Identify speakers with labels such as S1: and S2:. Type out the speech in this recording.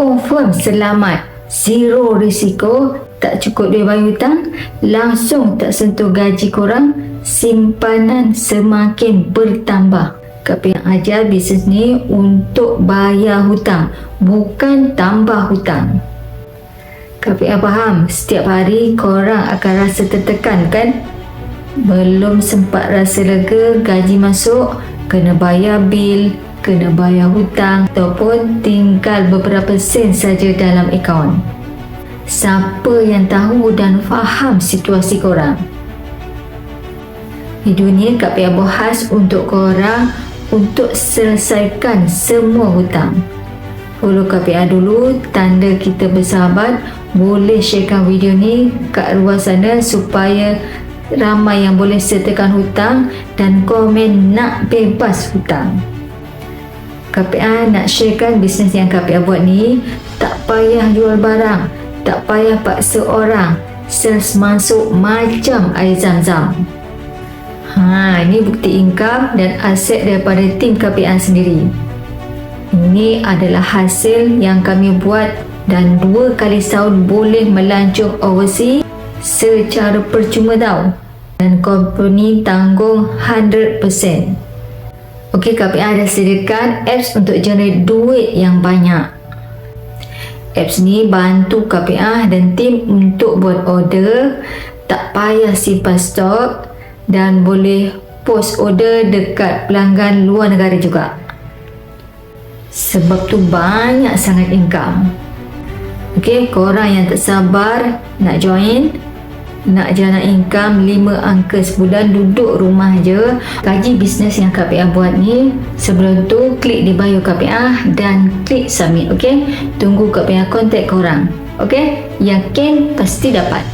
S1: confirm selamat, zero risiko, tak cukup duit bayar hutang, langsung tak sentuh gaji korang, simpanan semakin bertambah. Kak Pia ajar bisnes ni untuk bayar hutang, bukan tambah hutang. Kak Pia faham setiap hari korang akan rasa tertekan kan? Belum sempat rasa lega, gaji masuk, kena bayar bil, kena bayar hutang ataupun tinggal beberapa sen saja dalam akaun. Siapa yang tahu dan faham situasi korang? Video ni Kak Pia bahas untuk korang untuk selesaikan semua hutang. Follow Kak Pia dulu, tanda kita bersahabat. Boleh sharekan video ni kat luar sana supaya ramai yang boleh settlekan hutang dan komen nak bebas hutang. Kak Pia nak sharekan bisnes yang Kak Pia buat ni, tak payah jual barang, tak payah paksa orang, sales masuk macam air zam-zam. Ini bukti income dan aset daripada tim Kak Pia sendiri. Ini adalah hasil yang kami buat dan 2 kali setahun boleh melancong overseas secara percuma tau, dan company tanggung 100%. Okey, Kak Pia ada sediakan apps untuk generate duit yang banyak. Apps ni bantu Kak Pia dan tim untuk buat order, tak payah simpan stok dan boleh post order dekat pelanggan luar negara juga. Sebab tu banyak sangat income. Okey, korang yang tak sabar nak join, nak jana income 5 angka sebulan, duduk rumah je, gaji bisnes yang Kak Pia buat ni, sebelum tu klik di bio Kak Pia dan klik submit. Okey, tunggu Kak Pia kontak korang. Okey, yakin pasti dapat.